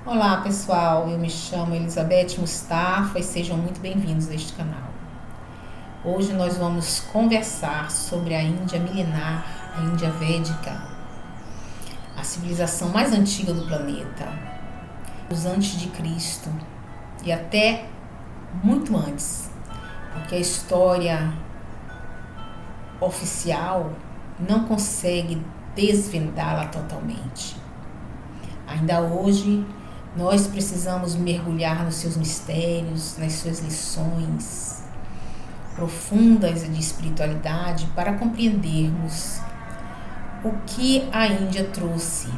Olá pessoal, eu me chamo Elizabeth Mustafa e sejam muito bem-vindos a este canal. Hoje nós vamos conversar sobre a Índia milenar, a Índia Védica, a civilização mais antiga do planeta, os antes de Cristo e até muito antes, porque a história oficial não consegue desvendá-la totalmente. Ainda hoje, nós precisamos mergulhar nos seus mistérios, nas suas lições profundas de espiritualidade para compreendermos o que a Índia trouxe,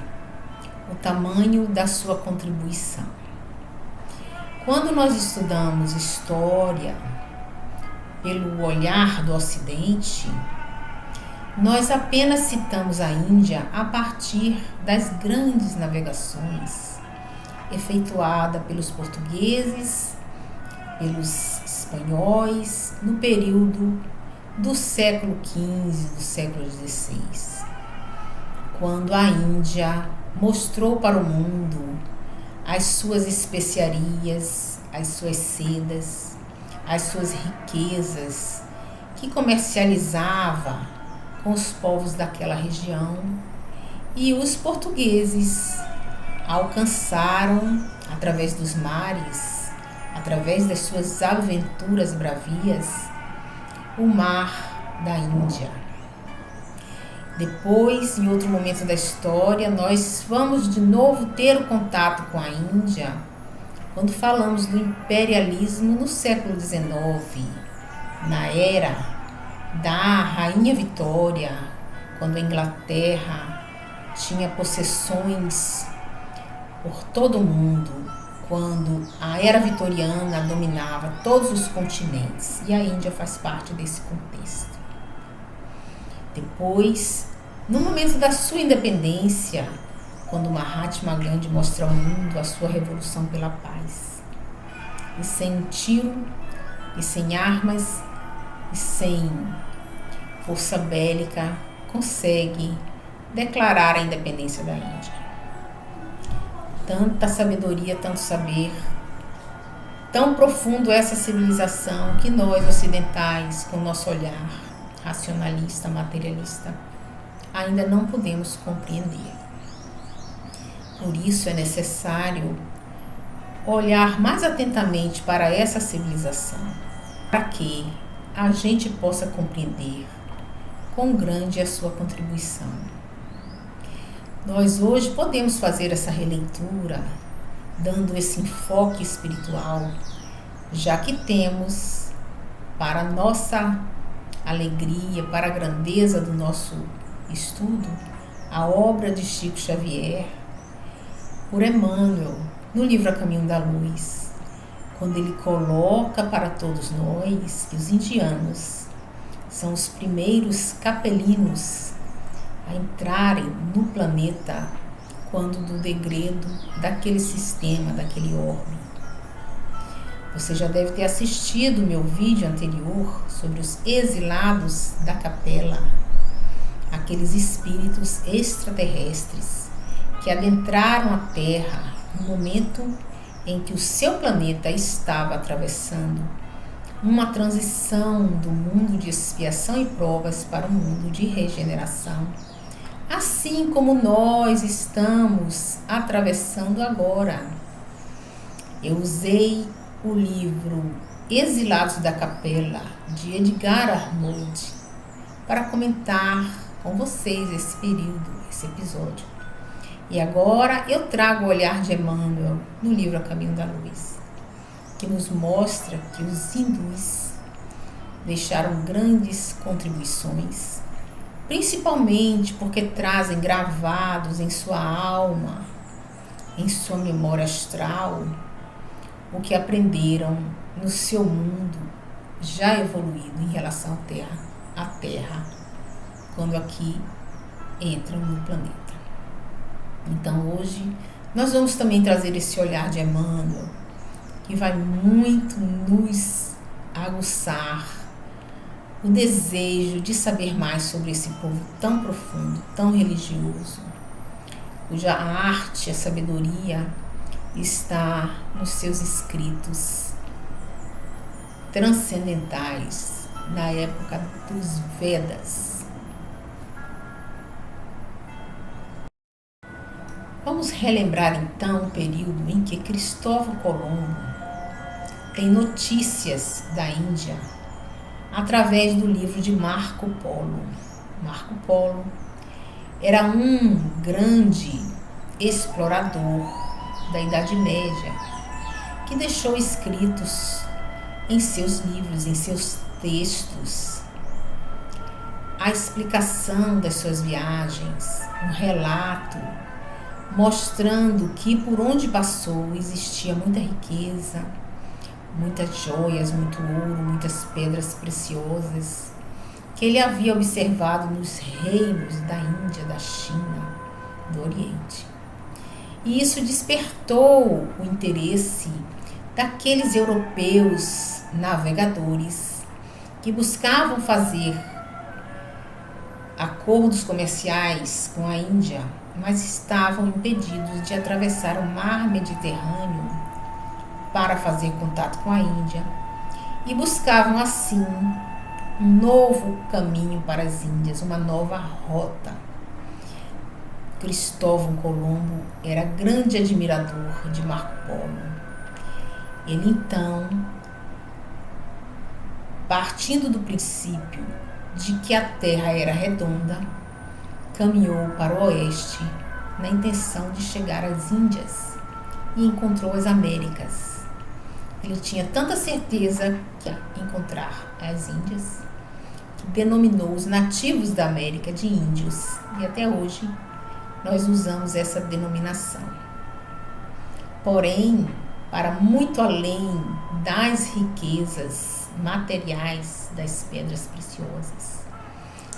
o tamanho da sua contribuição. Quando nós estudamos história pelo olhar do Ocidente, nós apenas citamos a Índia a partir das grandes navegações efetuada pelos portugueses, pelos espanhóis, no período do século XV, do século XVI, quando a Índia mostrou para o mundo as suas especiarias, as suas sedas, as suas riquezas, que comercializava com os povos daquela região, e os portugueses alcançaram, através dos mares, através das suas aventuras bravias, o mar da Índia. Depois, em outro momento da história, nós vamos de novo ter o contato com a Índia quando falamos do imperialismo no século XIX, na era da Rainha Vitória, quando a Inglaterra tinha possessões por todo o mundo, quando a era vitoriana dominava todos os continentes, e a Índia faz parte desse contexto. Depois, no momento da sua independência, quando Mahatma Gandhi mostra ao mundo a sua revolução pela paz, e sem um tiro, e sem armas, e sem força bélica, consegue declarar a independência da Índia. Tanta sabedoria, tanto saber, tão profundo essa civilização que nós ocidentais, com nosso olhar racionalista, materialista, ainda não podemos compreender. Por isso é necessário olhar mais atentamente para essa civilização, para que a gente possa compreender quão grande é a sua contribuição. Nós hoje podemos fazer essa releitura, dando esse enfoque espiritual, já que temos, para a nossa alegria, para a grandeza do nosso estudo, a obra de Chico Xavier, por Emmanuel, no livro A Caminho da Luz, quando ele coloca para todos nós que os indianos são os primeiros capelinos a entrarem no planeta quando do degredo daquele sistema, daquele orbe. Você já deve ter assistido o meu vídeo anterior sobre os exilados da capela, aqueles espíritos extraterrestres que adentraram a Terra no momento em que o seu planeta estava atravessando uma transição do mundo de expiação e provas para o mundo de regeneração, assim como nós estamos atravessando agora. Eu usei o livro Exilados da Capela, de Edgar Arnold, para comentar com vocês esse período, esse episódio. E agora eu trago o olhar de Emmanuel no livro A Caminho da Luz, que nos mostra que os hindus deixaram grandes contribuições, principalmente porque trazem gravados em sua alma, em sua memória astral, o que aprenderam no seu mundo já evoluído em relação à Terra, quando aqui entram no planeta. Então hoje nós vamos também trazer esse olhar de Emmanuel, que vai muito nos aguçar o desejo de saber mais sobre esse povo tão profundo, tão religioso, cuja arte, a sabedoria está nos seus escritos transcendentais na época dos Vedas. Vamos relembrar então o período em que Cristóvão Colombo tem notícias da Índia através do livro de Marco Polo. Marco Polo era um grande explorador da Idade Média que deixou escritos em seus livros, em seus textos, a explicação das suas viagens, um relato mostrando que por onde passou existia muita riqueza, muitas joias, muito ouro, muitas pedras preciosas, que ele havia observado nos reinos da Índia, da China, do Oriente. E isso despertou o interesse daqueles europeus navegadores que buscavam fazer acordos comerciais com a Índia, mas estavam impedidos de atravessar o mar Mediterrâneo para fazer contato com a Índia e buscavam assim um novo caminho para as Índias, uma nova rota. Cristóvão Colombo era grande admirador de Marco Polo. Ele então, partindo do princípio de que a Terra era redonda, caminhou para o oeste na intenção de chegar às Índias e encontrou as Américas. Ele tinha tanta certeza que ia encontrar as Índias que denominou os nativos da América de índios, e até hoje nós usamos essa denominação. Porém, para muito além das riquezas materiais das pedras preciosas,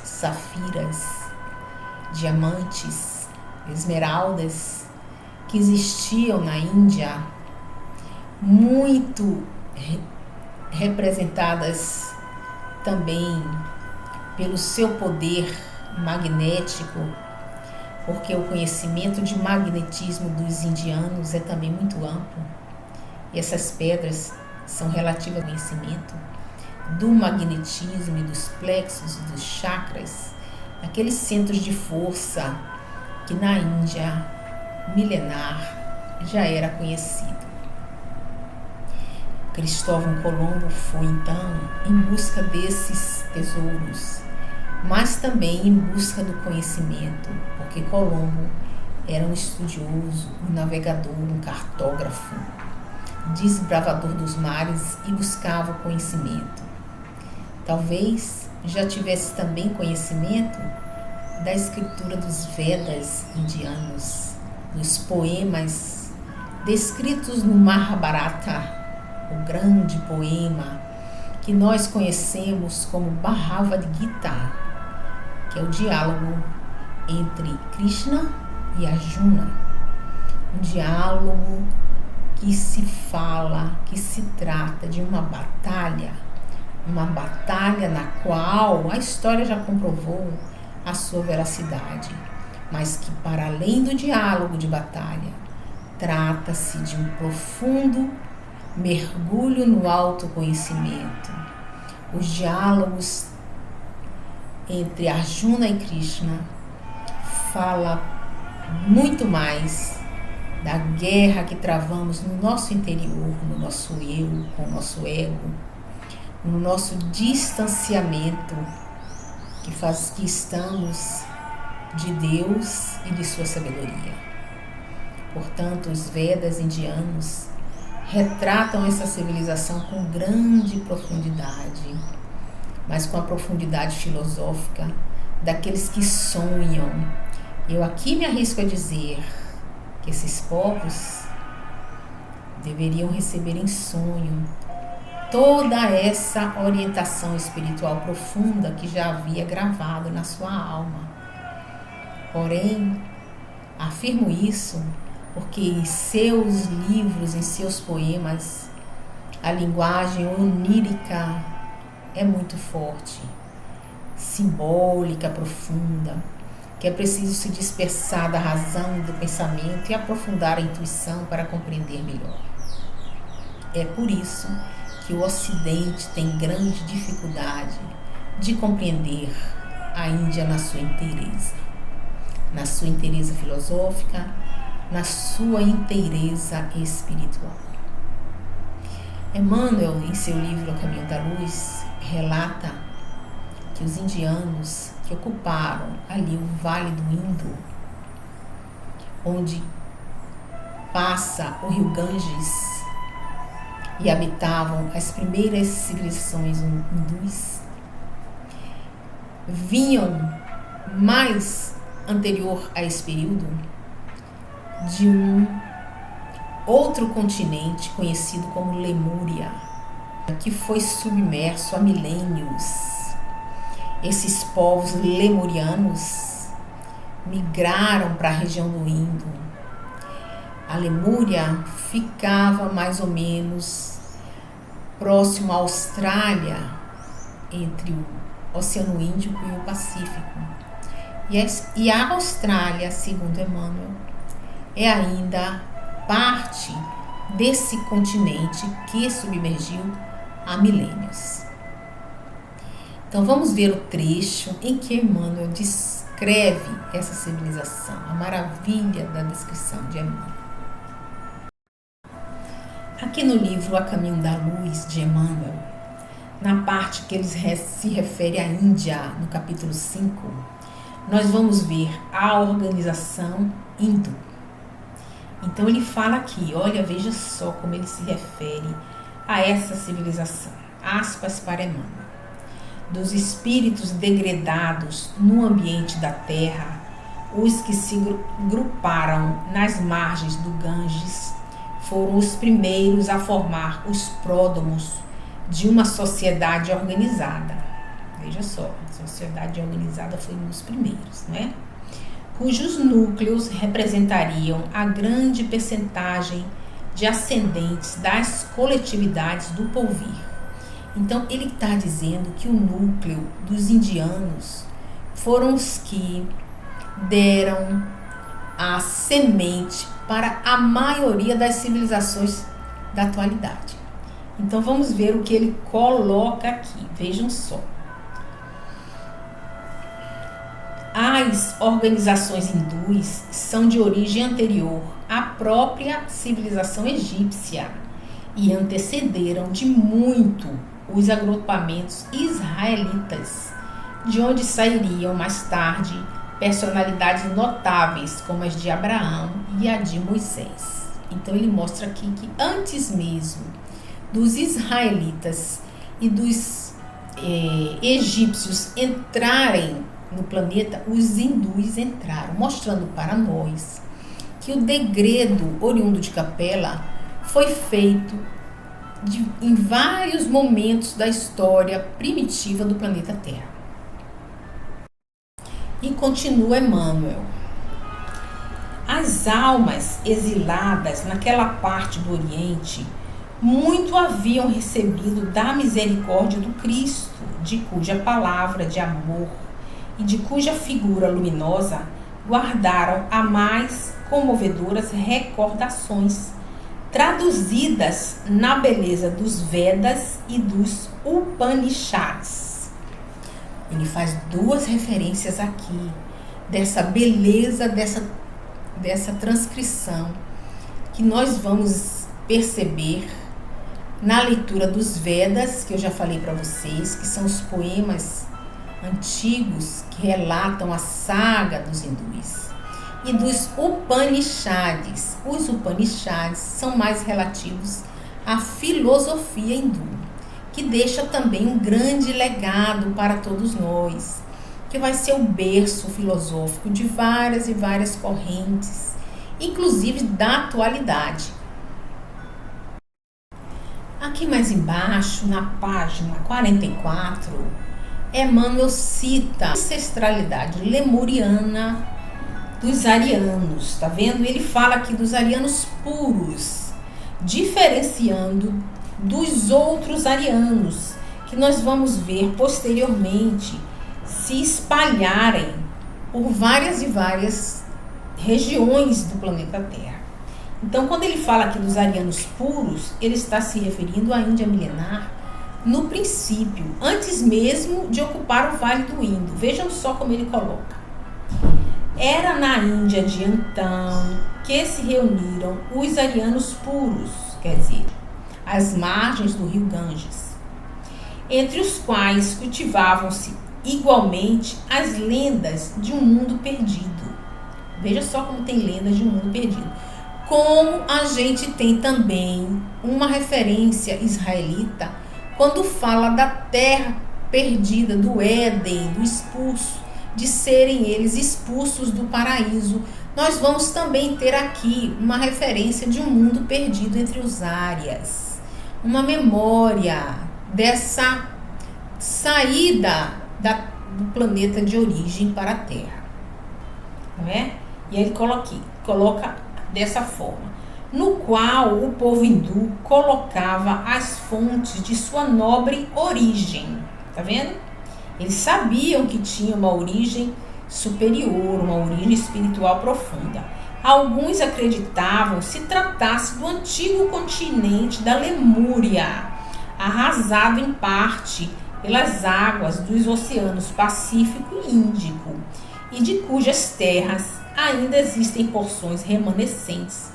safiras, diamantes, esmeraldas, que existiam na Índia, muito representadas também pelo seu poder magnético, porque o conhecimento de magnetismo dos indianos é também muito amplo. E essas pedras são relativas ao conhecimento do magnetismo e dos plexos e dos chakras, aqueles centros de força que na Índia milenar já era conhecido. Cristóvão Colombo foi então em busca desses tesouros, mas também em busca do conhecimento, porque Colombo era um estudioso, um navegador, um cartógrafo, desbravador dos mares e buscava o conhecimento. Talvez já tivesse também conhecimento da escritura dos Vedas indianos, dos poemas descritos no Mahabharata, o grande poema que nós conhecemos como Bhagavad Gita, que é o diálogo entre Krishna e Arjuna, um diálogo que se fala, que se trata de uma batalha na qual a história já comprovou a sua veracidade, mas que para além do diálogo de batalha, trata-se de um profundo mergulho no autoconhecimento. Os diálogos entre Arjuna e Krishna fala muito mais da guerra que travamos no nosso interior, no nosso eu, com o nosso ego, no nosso distanciamento que faz que estamos de Deus e de sua sabedoria. Portanto, os Vedas indianos retratam essa civilização com grande profundidade, mas com a profundidade filosófica daqueles que sonham. Eu aqui me arrisco a dizer que esses povos deveriam receber em sonho toda essa orientação espiritual profunda que já havia gravado na sua alma. Porém, afirmo isso porque em seus livros, em seus poemas, a linguagem onírica é muito forte, simbólica, profunda, que é preciso se dispersar da razão e do pensamento e aprofundar a intuição para compreender melhor. É por isso que o Ocidente tem grande dificuldade de compreender a Índia na sua inteireza filosófica, na sua inteireza espiritual. Emmanuel, em seu livro O Caminho da Luz, relata que os indianos que ocuparam ali o Vale do Indo, onde passa o rio Ganges, e habitavam as primeiras civilizações hindus, vinham mais anterior a esse período de um outro continente conhecido como Lemúria, que foi submerso há milênios. Esses povos lemurianos migraram para a região do Indo. A Lemúria ficava mais ou menos próximo à Austrália, entre o Oceano Índico e o Pacífico. E a Austrália, segundo Emmanuel, é ainda parte desse continente que submergiu há milênios. Então vamos ver o trecho em que Emmanuel descreve essa civilização, a maravilha da descrição de Emmanuel. Aqui no livro A Caminho da Luz, de Emmanuel, na parte que ele se refere à Índia, no capítulo 5, nós vamos ver a organização hindu. Então ele fala aqui, olha, veja só como ele se refere a essa civilização. Aspas para Emmanuel. Dos espíritos degredados no ambiente da terra, os que se gruparam nas margens do Ganges foram os primeiros a formar os pródomos de uma sociedade organizada. Veja só, a sociedade organizada foi um dos primeiros, né? Cujos núcleos representariam a grande percentagem de ascendentes das coletividades do porvir. Então, ele está dizendo que o núcleo dos indianos foram os que deram a semente para a maioria das civilizações da atualidade. Então, vamos ver o que ele coloca aqui. Vejam só. As organizações hindus são de origem anterior à própria civilização egípcia e antecederam de muito os agrupamentos israelitas, de onde sairiam mais tarde personalidades notáveis como as de Abraão e a de Moisés. Então ele mostra aqui que antes mesmo dos israelitas e dos egípcios entrarem no planeta, os hindus entraram, mostrando para nós que o degredo oriundo de Capela foi feito em vários momentos da história primitiva do planeta Terra. E continua Emmanuel. As almas exiladas naquela parte do Oriente muito haviam recebido da misericórdia do Cristo, de cuja palavra de amor e de cuja figura luminosa guardaram a mais comovedoras recordações, traduzidas na beleza dos Vedas e dos Upanishads. Ele faz duas referências aqui, dessa beleza, dessa transcrição, que nós vamos perceber na leitura dos Vedas, que eu já falei para vocês, que são os poemas antigos que relatam a saga dos hindus, e dos Upanishads. Os Upanishads são mais relativos à filosofia hindu, que deixa também um grande legado para todos nós, que vai ser o berço filosófico de várias e várias correntes, inclusive da atualidade. Aqui mais embaixo, na página 44, Emmanuel cita a ancestralidade lemuriana dos arianos, tá vendo? Ele fala aqui dos arianos puros, diferenciando dos outros arianos, que nós vamos ver posteriormente se espalharem por várias e várias regiões do planeta Terra. Então, quando ele fala aqui dos arianos puros, ele está se referindo à Índia milenar no princípio, antes mesmo de ocupar o Vale do Indo. Vejam só como ele coloca. Era na Índia de então que se reuniram os arianos puros, quer dizer, às margens do rio Ganges, entre os quais cultivavam-se igualmente as lendas de um mundo perdido. Veja só como tem lendas de um mundo perdido. Como a gente tem também uma referência israelita quando fala da terra perdida, do Éden, do expulso, de serem eles expulsos do paraíso. Nós vamos também ter aqui uma referência de um mundo perdido entre os árias, uma memória dessa saída do planeta de origem para a Terra, não é? E ele coloca dessa forma, no qual o povo hindu colocava as fontes de sua nobre origem. Tá vendo? Eles sabiam que tinha uma origem superior, uma origem espiritual profunda. Alguns acreditavam se tratasse do antigo continente da Lemúria, arrasado em parte pelas águas dos oceanos Pacífico e Índico, e de cujas terras ainda existem porções remanescentes,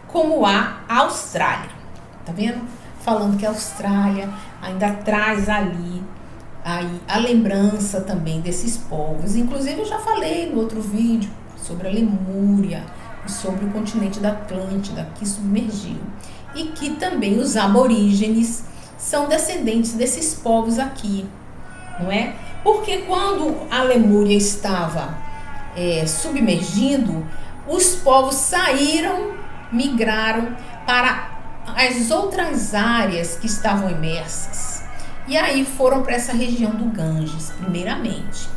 como a Austrália. Tá vendo? Falando que a Austrália ainda traz ali a lembrança também desses povos. Inclusive eu já falei no outro vídeo sobre a Lemúria e sobre o continente da Atlântida que submergiu, e que também os aborígenes são descendentes desses povos aqui, não é? Porque quando a Lemúria estava submergindo, os povos saíram, migraram para as outras áreas que estavam imersas, e aí foram para essa região do Ganges, primeiramente.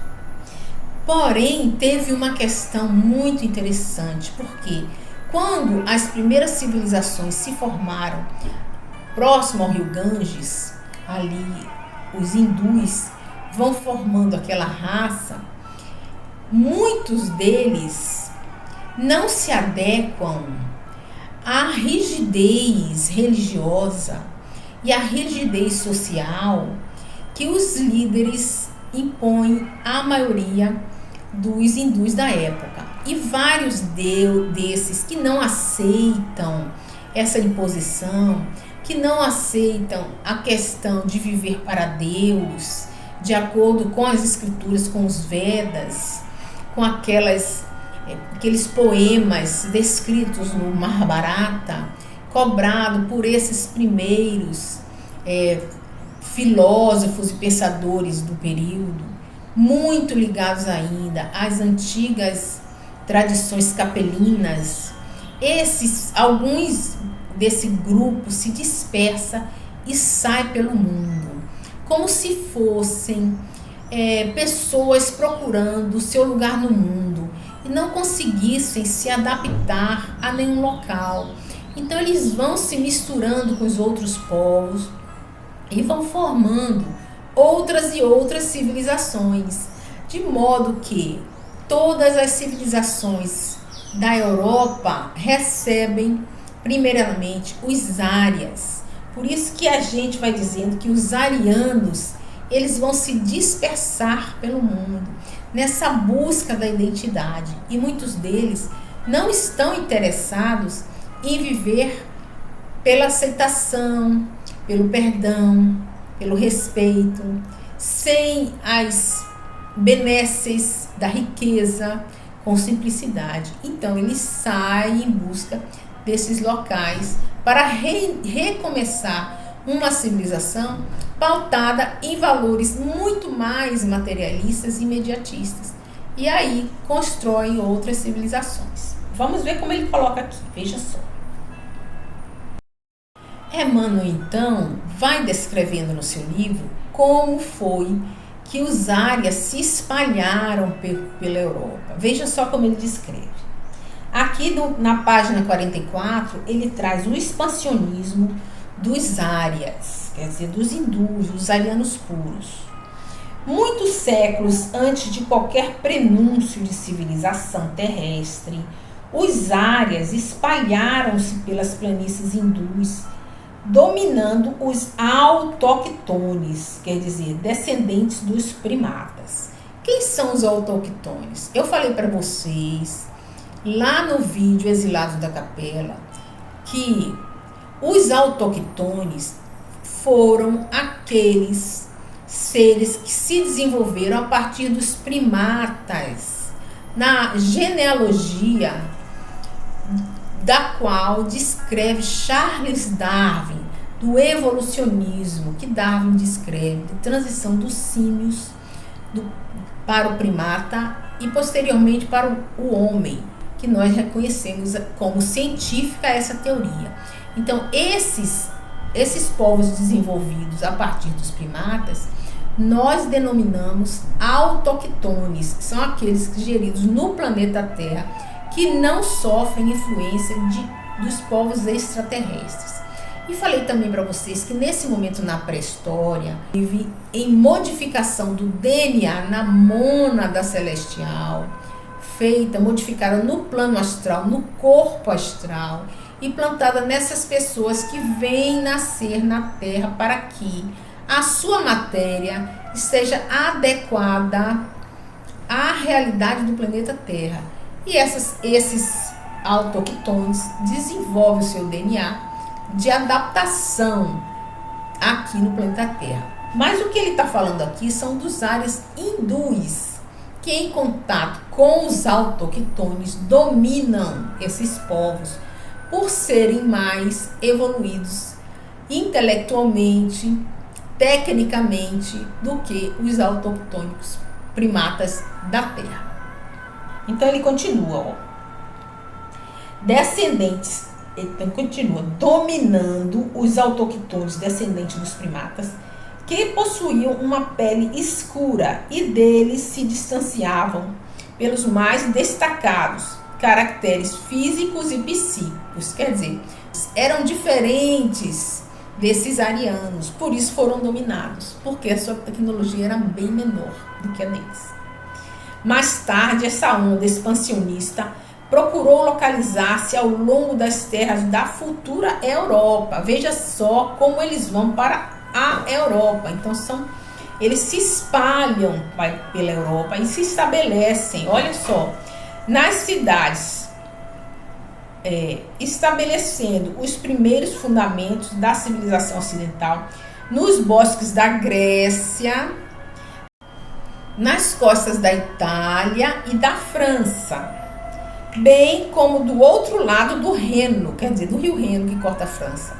Porém, teve uma questão muito interessante, porque quando as primeiras civilizações se formaram próximo ao rio Ganges, ali os hindus vão formando aquela raça, muitos deles não se adequam à rigidez religiosa e à rigidez social que os líderes impõem à maioria dos hindus da época. E vários desses que não aceitam essa imposição, que não aceitam a questão de viver para Deus, de acordo com as escrituras, com os Vedas, com aqueles poemas descritos no Mahabharata, cobrado por esses primeiros filósofos e pensadores do período, muito ligados ainda às antigas tradições capelinas. Alguns desse grupo se dispersa e sai pelo mundo, como se fossem pessoas procurando o seu lugar no mundo e não conseguissem se adaptar a nenhum local. Então eles vão se misturando com os outros povos e vão formando outras e outras civilizações, de modo que todas as civilizações da Europa recebem primeiramente os árias. Por isso que a gente vai dizendo que os arianos, eles vão se dispersar pelo mundo nessa busca da identidade, e muitos deles não estão interessados em viver pela aceitação, pelo perdão, pelo respeito, sem as benesses da riqueza, com simplicidade. Então eles saem em busca desses locais para recomeçar uma civilização pautada em valores muito mais materialistas e imediatistas. E aí constroem outras civilizações. Vamos ver como ele coloca aqui, veja só. Emmanuel, então, vai descrevendo no seu livro como foi que os árias se espalharam pela Europa. Veja só como ele descreve. Aqui na página 44, ele traz o expansionismo dos árias, quer dizer, dos hindus, dos arianos puros. Muitos séculos antes de qualquer prenúncio de civilização terrestre, os árias espalharam-se pelas planícies hindus, dominando os autóctones, quer dizer, descendentes dos primatas. Quem são os autóctones? Eu falei para vocês lá no vídeo Exilados da Capela que os autóctones foram aqueles seres que se desenvolveram a partir dos primatas, na genealogia da qual descreve Charles Darwin, do evolucionismo que Darwin descreve, de transição dos símios para o primata e posteriormente para o homem, que nós reconhecemos como científica essa teoria. Então, esses povos desenvolvidos a partir dos primatas, nós denominamos autóctones, são aqueles geridos no planeta Terra, que não sofrem influência dos povos extraterrestres. E falei também para vocês que nesse momento na pré-história, vive em modificação do DNA na mônada celestial, modificada no plano astral, no corpo astral, e plantada nessas pessoas que vêm nascer na Terra para que a sua matéria esteja adequada à realidade do planeta Terra. E esses autóctones desenvolvem o seu DNA de adaptação aqui no planeta Terra. Mas o que ele está falando aqui são dos árias hindus, que em contato com os autóctones dominam esses povos por serem mais evoluídos intelectualmente, tecnicamente, do que os autoctônicos primatas da Terra. Então ele continua, descendentes, ele continua dominando os autoctones descendentes dos primatas, que possuíam uma pele escura e deles se distanciavam pelos mais destacados caracteres físicos e psíquicos, quer dizer, eram diferentes desses arianos, por isso foram dominados, porque a sua tecnologia era bem menor do que a deles. Mais tarde, essa onda expansionista procurou localizar-se ao longo das terras da futura Europa. Veja só como eles vão para a Europa. Então, eles se espalham pela Europa e se estabelecem, olha só, nas cidades, estabelecendo os primeiros fundamentos da civilização ocidental, nos bosques da Grécia, nas costas da Itália e da França, bem como do outro lado do Reno, quer dizer, do rio Reno que corta a França,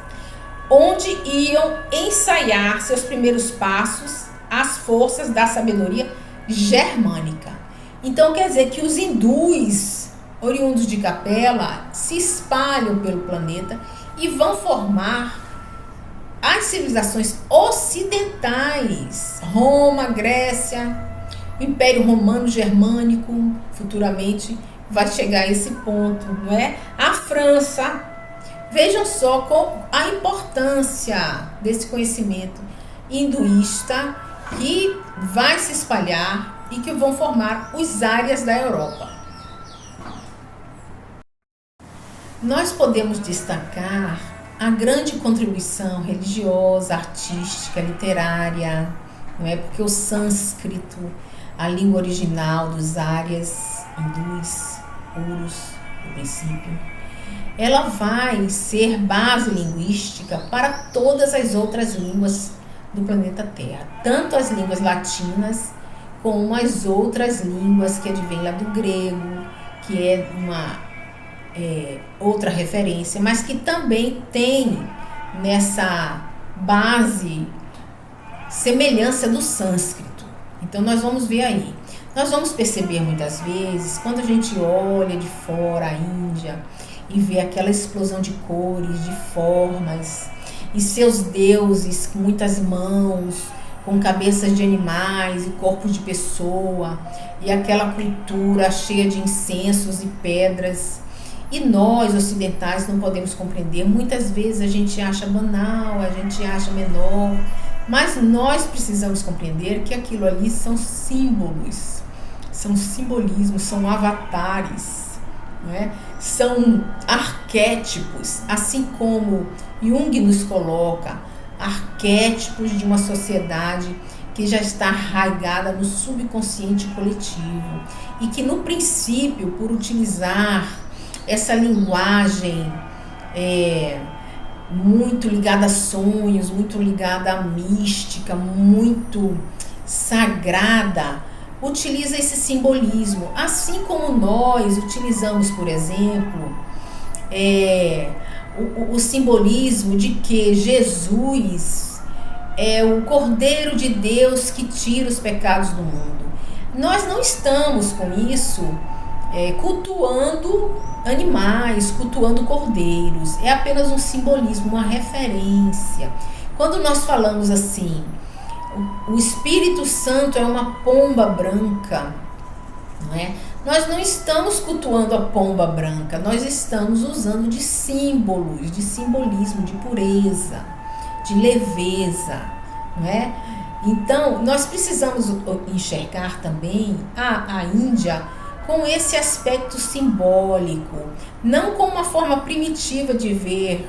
onde iam ensaiar seus primeiros passos as forças da sabedoria germânica. Então quer dizer que os hindus, oriundos de Capela, se espalham pelo planeta e vão formar as civilizações ocidentais, Roma, Grécia, o Império Romano Germânico, futuramente vai chegar a esse ponto, não é? A França. Vejam só a importância desse conhecimento hinduísta que vai se espalhar e que vão formar os árias da Europa. Nós podemos destacar a grande contribuição religiosa, artística, literária, não é? Porque o sânscrito, a língua original dos árias hindus, puros, no princípio, ela vai ser base linguística para todas as outras línguas do planeta Terra, tanto as línguas latinas como as outras línguas que advêm lá do grego, que é uma outra referência, mas que também tem nessa base semelhança do sânscrito. Então nós vamos ver aí. Nós vamos perceber muitas vezes, quando a gente olha de fora a Índia e vê aquela explosão de cores, de formas, e seus deuses com muitas mãos, com cabeças de animais e corpos de pessoa, e aquela cultura cheia de incensos e pedras. E nós, ocidentais, não podemos compreender. Muitas vezes a gente acha banal, a gente acha menor, Mas nós precisamos compreender que aquilo ali são símbolos, são simbolismos, são avatares, não é? São arquétipos, assim como Jung nos coloca, arquétipos de uma sociedade que já está arraigada no subconsciente coletivo e que no princípio, por utilizar essa linguagem muito ligada a sonhos, muito ligada à mística, muito sagrada, utiliza esse simbolismo, assim como nós utilizamos, por exemplo, o simbolismo de que Jesus é o Cordeiro de Deus que tira os pecados do mundo. Nós não estamos com isso cultuando animais, cultuando cordeiros. É apenas um simbolismo, uma referência. Quando nós falamos assim, o Espírito Santo é uma pomba branca, não é? Nós não estamos cultuando a pomba branca, nós estamos usando de símbolos, de simbolismo, de pureza, de leveza, não é? Então, nós precisamos enxergar também a Índia com esse aspecto simbólico, não como uma forma primitiva de ver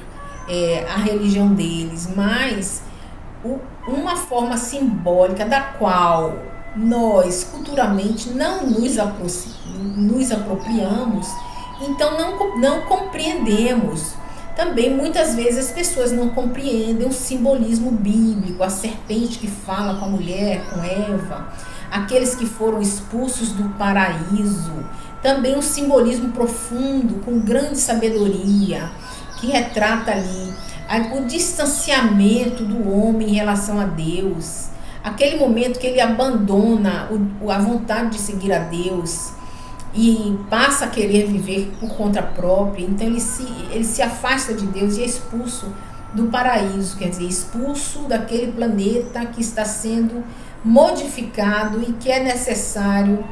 a religião deles, mas uma forma simbólica da qual nós culturalmente não nos apropriamos, então não compreendemos. Também muitas vezes as pessoas não compreendem o simbolismo bíblico, a serpente que fala com a mulher, com Eva, aqueles que foram expulsos do paraíso, também um simbolismo profundo, com grande sabedoria, que retrata ali o distanciamento do homem em relação a Deus, aquele momento que ele abandona a vontade de seguir a Deus e passa a querer viver por conta própria. Então ele se afasta de Deus e é expulso do paraíso, quer dizer, expulso daquele planeta que está sendo modificado e que é necessário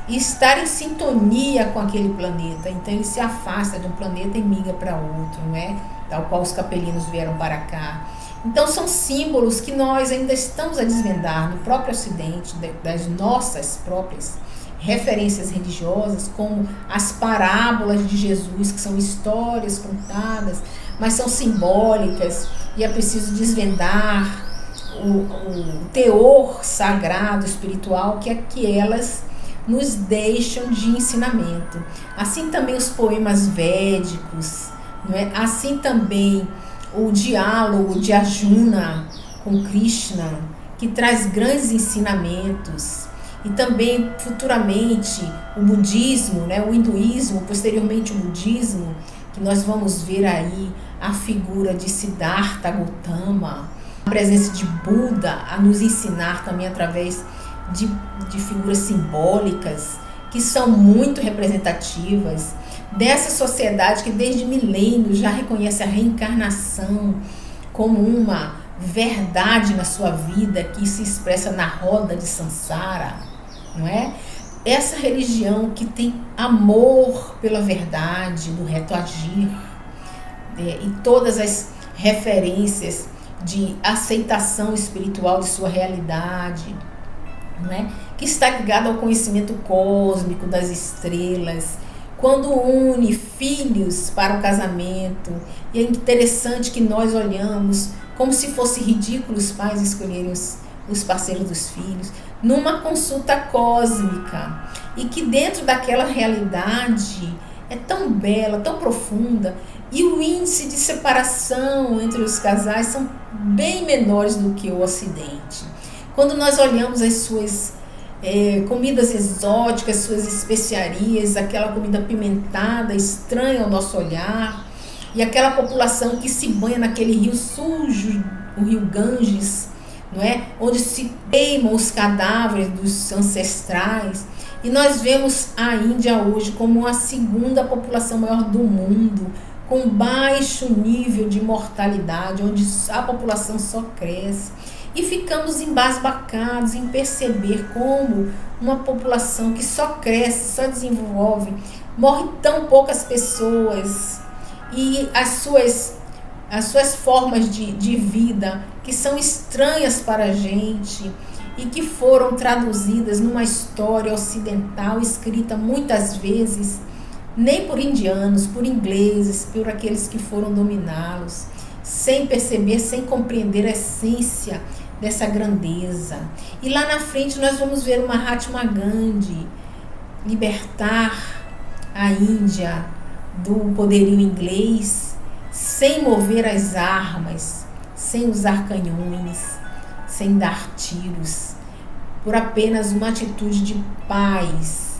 estar em sintonia com aquele planeta. Então ele se afasta de um planeta e migra para outro, não é? Tal qual os capelinos vieram para cá. Então são símbolos que nós ainda estamos a desvendar no próprio Ocidente, das nossas próprias referências religiosas, como as parábolas de Jesus, que são histórias contadas, mas são simbólicas, e é preciso desvendar o teor sagrado, espiritual, que elas nos deixam de ensinamento. Assim também os poemas védicos, não é? Assim também o diálogo de Arjuna com Krishna, que traz grandes ensinamentos. E também futuramente o budismo, né? O hinduísmo, posteriormente o budismo, que nós vamos ver aí a figura de Siddhartha Gautama, a presença de Buda a nos ensinar também através de figuras simbólicas que são muito representativas dessa sociedade que desde milênios já reconhece a reencarnação como uma verdade na sua vida que se expressa na roda de Sansara, não é? Essa religião que tem amor pela verdade, do reto agir, e todas as referências de aceitação espiritual de sua realidade, não é? Que está ligada ao conhecimento cósmico das estrelas, quando une filhos para o casamento. E é interessante que nós olhamos como se fosse ridículo os pais escolherem os parceiros dos filhos, numa consulta cósmica, e que dentro daquela realidade é tão bela, tão profunda, e o índice de separação entre os casais são bem menores do que o Ocidente. Quando nós olhamos as suas comidas exóticas, suas especiarias, aquela comida apimentada, estranha ao nosso olhar, e aquela população que se banha naquele rio sujo, o rio Ganges, não é? Onde se queimam os cadáveres dos ancestrais. E nós vemos a Índia hoje como a segunda população maior do mundo, com baixo nível de mortalidade, onde a população só cresce. E ficamos embasbacados em perceber como uma população que só cresce, só desenvolve, morre tão poucas pessoas, e as suas as suas formas de vida que são estranhas para a gente e que foram traduzidas numa história ocidental escrita muitas vezes nem por indianos, por ingleses, por aqueles que foram dominá-los, sem perceber, sem compreender a essência dessa grandeza. E lá na frente nós vamos ver o Mahatma Gandhi libertar a Índia do poderio inglês, sem mover as armas, sem usar canhões, sem dar tiros, por apenas uma atitude de paz,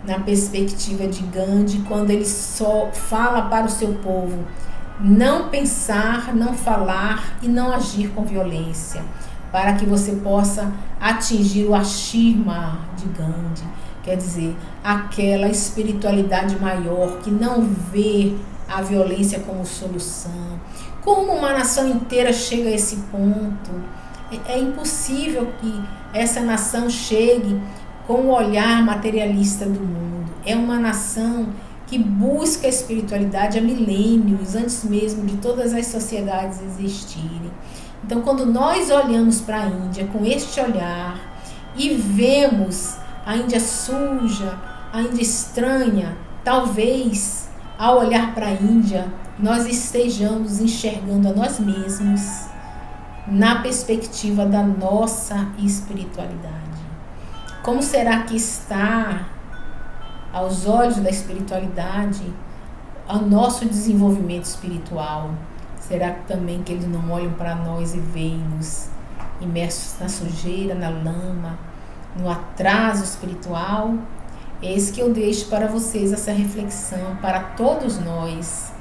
na perspectiva de Gandhi, quando ele só fala para o seu povo não pensar, não falar e não agir com violência, para que você possa atingir o Ashirma de Gandhi, quer dizer, aquela espiritualidade maior que não vê a violência como solução. Como uma nação inteira chega a esse ponto? É impossível que essa nação chegue com o olhar materialista do mundo. É uma nação que busca a espiritualidade há milênios, antes mesmo de todas as sociedades existirem. Então, quando nós olhamos para a Índia com este olhar e vemos a Índia suja, a Índia estranha, talvez ao olhar para a Índia nós estejamos enxergando a nós mesmos na perspectiva da nossa espiritualidade. Como será que está, aos olhos da espiritualidade, o nosso desenvolvimento espiritual? Será que também que eles não olham para nós e veem-nos imersos na sujeira, na lama, no atraso espiritual? Eis que eu deixo para vocês essa reflexão, para todos nós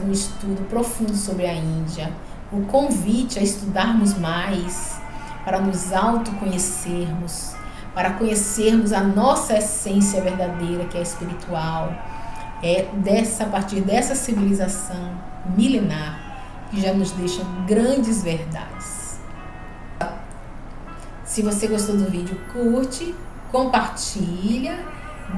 no estudo profundo sobre a Índia. O convite a estudarmos mais, para nos autoconhecermos, para conhecermos a nossa essência verdadeira, que é espiritual, a partir dessa civilização milenar, que já nos deixa grandes verdades. Se você gostou do vídeo, curte, compartilha,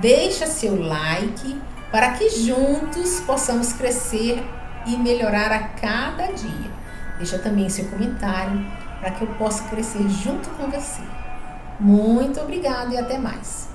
deixa seu like, para que juntos possamos crescer e melhorar a cada dia. Deixa também seu comentário, para que eu possa crescer junto com você. Muito obrigada e até mais.